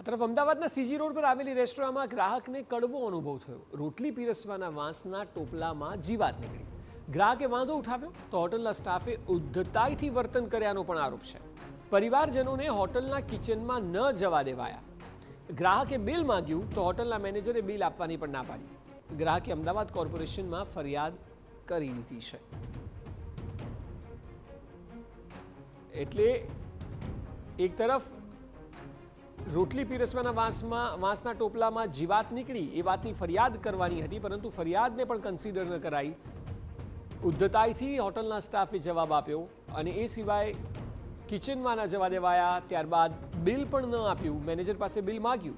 આ તરફ અમદાવાદના સીજી રોડ પર આવેલી રેસ્ટોરાંમાં ગ્રાહકને કડવો અનુભવ થયો. રોટલી પીરસવાના વાંસના ટોપલામાં જીવાત નીકળી. ગ્રાહકે વાંધો ઉઠાવ્યો તો હોટલના સ્ટાફે ઉદ્ધતાઈથી વર્તન કર્યાનો પણ આરોપ છે. પરિવારજનોને હોટલના કિચનમાં ન જવા દેવાયા. ગ્રાહકે બિલ માંગ્યું તો હોટલના મેનેજરે બિલ આપવાની પણ ના પાડી. ગ્રાહકે અમદાવાદ કોર્પોરેશનમાં ફરિયાદ કરી દીધી છે. એટલે એક તરફ રોટલી પીરસવાના વાંસના ટોપલામાં જીવાત નીકળી એ વાતની ફરિયાદ કરવાની હતી, પરંતુ ફરિયાદને પણ કન્સિડર ન કરાઈ. ઉદ્ધતાઈથી હોટલના સ્ટાફે જવાબ આપ્યો અને એ સિવાય કિચનમાં ન જવા દેવાયા. ત્યારબાદ બિલ પણ ન આપ્યું, મેનેજર પાસે બિલ માગ્યું.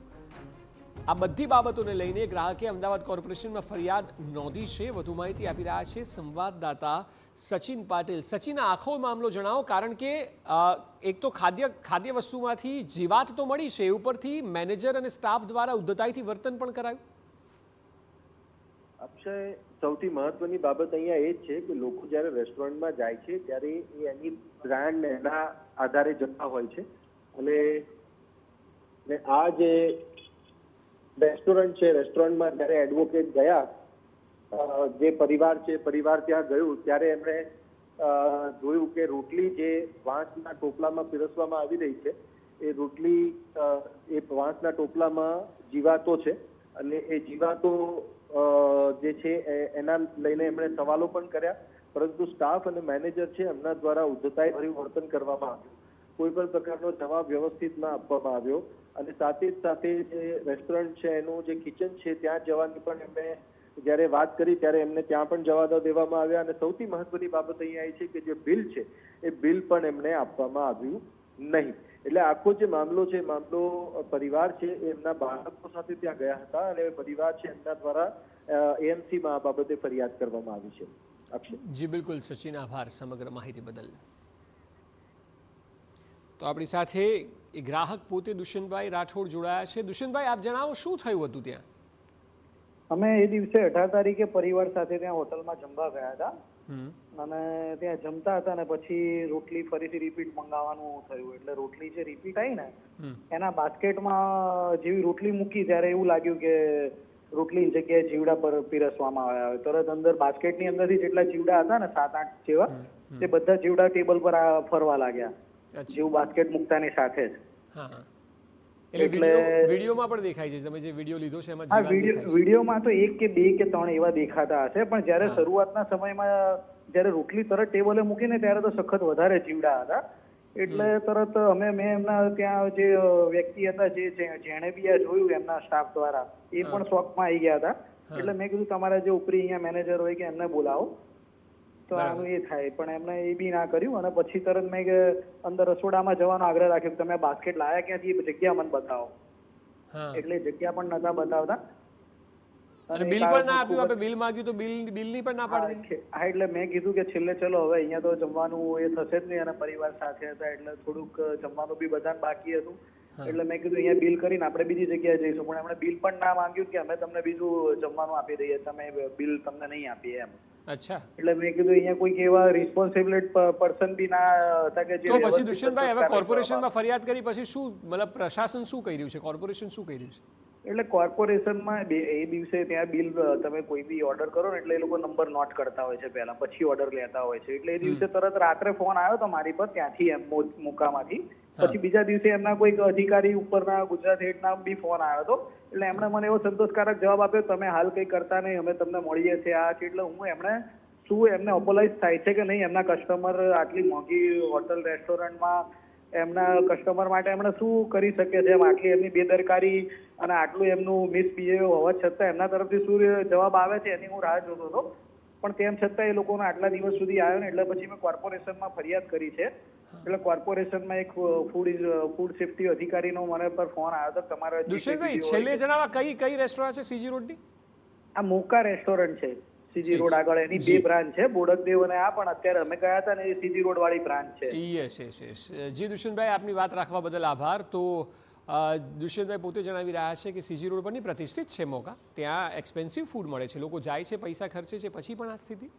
આ બધી બાબતોને લઈને ગ્રાહકે અમદાવાદ કોર્પોરેશનમાં ફરિયાદ નોંધી છે. વધુ માહિતી આપી રહ્યા છે સંવાદદાતા સચિન પાટીલ. સચિન, આખો મામલો જણાવો, કારણ કે એક તો ખાદ્ય વસ્તુમાંથી જીવાત તો મળી છે, એ ઉપરથી મેનેજર અને સ્ટાફ દ્વારા ઉદ્ધતાઈથી વર્તન પણ કરાયું. અક્ષય, સૌથી મહત્વની બાબત અહીંયા એ જ છે કે લોકો જ્યારે રેસ્ટોરન્ટમાં જાય છે ત્યારે એ એની બ્રાન્ડ એના આધારે જતા હોય છે. અને આ જે રેસ્ટોરન્ટ છે, રેસ્ટોરન્ટમાં જ્યારે એડવોકેટ ગયા, જે પરિવાર છે, પરિવાર ત્યાં ગયું ત્યારે એમણે જોયું કે રોટલી જે વાંસના ટોપલામાં પીરસવામાં આવી રહી છે, એ રોટલી એ વાંસના ટોપલામાં જીવાતો છે અને એ જીવાતો જે છે એના લઈને એમણે સવાલો પણ કર્યા, પરંતુ સ્ટાફ અને મેનેજર છે એમના દ્વારા ઉદ્ધતાઈ ભર્યું વર્તન કરવામાં આવ્યું. કોઈ પણ પ્રકારનો જવાબ વ્યવસ્થિત ના આપવામાં આવ્યો અને સાથે જ સાથે જે રેસ્ટોરન્ટ છે એનું જે કિચન છે ત્યાં જવાની પણ એમણે જ્યારે વાત કરી ત્યારે એમને ત્યાં પણ જવા દેવામાં આવ્યા. અને સૌથી મહત્વની બાબત અહીંયા એ છે કે જે બિલ છે એ બિલ પણ એમને આપવામાં આવ્યું નહીં. એટલે આખો જે મામલો છે, મામલો પરિવાર છે એમના બાળકો સાથે ત્યાં ગયા હતા અને પરિવાર છે એમના દ્વારા એએમસીમાં આ બાબતે ફરિયાદ કરવામાં આવી છે. અક્ષય. જી બિલકુલ સચિન, આભાર સમગ્ર માહિતી બદલ. તો આપણી સાથે એ ગ્રાહક પોતે દુષ્યંતભાઈ રાઠોડ જોડાયા છે. દુષ્યંતભાઈ, આપ જણાવો, શું થયું હતું ત્યાં? અમે એ દિવસે 18 તારીખે પરિવાર સાથે ત્યાં હોટલમાં જમવા ગયા હતા અને ત્યાં જમતા હતા ને પછી રોટલી ફરીથી રિપીટ મંગાવવાનું થયું. એટલે રોટલી જે રિપીટ આવી ને એના બાસ્કેટમાં જેવી રોટલી મૂકી ત્યારે એવું લાગ્યું કે રોટલીની જગ્યાએ જીવડા પર પીરસવામાં આવ્યા હોય. તરત અંદર બાસ્કેટની અંદરથી જેટલા જીવડા હતા ને 7-8 જેવા, તે બધા જીવડા ટેબલ પર ફરવા લાગ્યા, જેવું બાસ્કેટ મૂકતાની સાથે જ. એટલે વિડીયોમાં પણ દેખાય છે, તમે જે વિડીયો લીધો છે એમાં જીવાત દેખાય છે. વિડીયોમાં તો 1 કે 2 કે 3 એવા દેખાતા હશે, પણ જ્યારે શરૂઆતના સમયમાં જ્યારે રોટલી તરત ટેબલે મૂકીને ત્યારે તો સખત વધારે જીવડા હતા. એટલે તરત મેં એમના ત્યાં જે વ્યક્તિ હતા જેણે બી આ જોયું એમના સ્ટાફ દ્વારા, એ પણ શોકમાં આવી ગયા હતા. એટલે મેં કીધું તમારા જે ઉપરી અહીંયા મેનેજર હોય કે એમને બોલાવો તો આનું એ થાય, પણ એમને એ બી ના કર્યું. અને પછી તરત મેં અંદર રસોડામાં જવાનો આગ્રહ રાખ્યો, તમે બાસ્કેટ લાયા ક્યાંથી, એ જગ્યા મને બતાવો. એટલે જગ્યા પણ નતા બતાવતા અને બિલ પણ ના આપ્યું. આપણે બિલ માંગ્યું તો બિલની પણ ના પાડી દીધી. હા, એટલે મેં કીધું કે છેલ્લે ચલો હવે અહીંયા તો જમવાનું એ થશે જ નહીં અને પરિવાર સાથે હતા એટલે થોડુંક જમવાનું બી બધાને બાકી હતું. એટલે મેં કીધું અહીંયા બિલ કરીને આપણે બીજી જગ્યાએ જઈશું, પણ એમણે બિલ પણ ના માંગ્યું કે અમે તમને બીજું જમવાનું આપી દઈએ, તમે બિલ તમને નહીં આપીએ એમ. અચ્છા. એટલે મેં કીધું અહીંયા કોઈક એવા રિસ્પોન્સિબલ પર્સન બી ના હતા કે તો પછી દુષ્યંતભાઈ, હવે કોર્પોરેશનમાં ફરિયાદ કરી પછી શું, મતલબ પ્રશાસન શું કરી રહ્યું છે, કોર્પોરેશન શું કરી રહ્યું છે? એટલે કોર્પોરેશનમાં એ દિવસે ત્યાં બિલ તમે કોઈ બી ઓર્ડર કરો ને એટલે એ લોકો નંબર નોટ કરતા હોય છે પહેલા, પછી ઓર્ડર લેતા હોય છે. એટલે એ દિવસે તરત રાત્રે ફોન આવ્યો તો મારી પર ત્યાંથી એમ મુકામાંથી. પછી બીજા દિવસે એમના કોઈક અધિકારી ઉપરના ગુજરાત હેડના બી ફોન આવ્યો હતો. એટલે એમણે મને એવો સંતોષકારક જવાબ આપ્યો, તમે હાલ કંઈ કરતા નહીં, અમે તમને મળીએ છીએ આ છે. એટલે હું એમને ઓપોલાઇઝ થાય છે કે નહીં, એમના કસ્ટમર આટલી મોંઘી હોટલ રેસ્ટોરન્ટમાં એમના કસ્ટમર માટે એમણે શું કરી શકે છે, આટલી એમની બેદરકારી અને આટલું એમનું મિસબિહેવિયર હોવા છતાં એમના તરફથી શું જવાબ આવે છે એની હું રાહ જોતો હતો. પણ તેમ છતાં એ લોકોનો આટલા દિવસ સુધી આવ્યો ને એટલે પછી મેં કોર્પોરેશનમાં ફરિયાદ કરી છે. એટલે કોર્પોરેશનમાં એક ફૂડ સેફ્ટી અધિકારીનો મને પર ફોન આવ્યો હતો. તમારા દુષ્યંતભાઈ, છેલ્લે જણાવવા કઈ રેસ્ટોરન્ટ છે સીજી રોડની? આ મોકા રેસ્ટોરન્ટ છે સીજી રોડ આગળ, એની 2 બ્રાન્ચ છે, બોડકદેવ અને આ, પણ અત્યારે અમે ગયા હતા ને એ સીજી રોડ વાળી બ્રાન્ચ છે. યસ. જી દુષ્યંતભાઈ, આપની વાત રાખવા બદલ આભાર. તો દુષ્યંતભાઈ પોતે જણાવી રહ્યા છે કે સીજી રોડ પરની પ્રતિષ્ઠિત છે મોકા, ત્યાં એક્સપેન્સિવ ફૂડ મળે છે, લોકો જાય છે, પૈસા ખર્ચે છે, પછી પણ આ સ્થિતિ.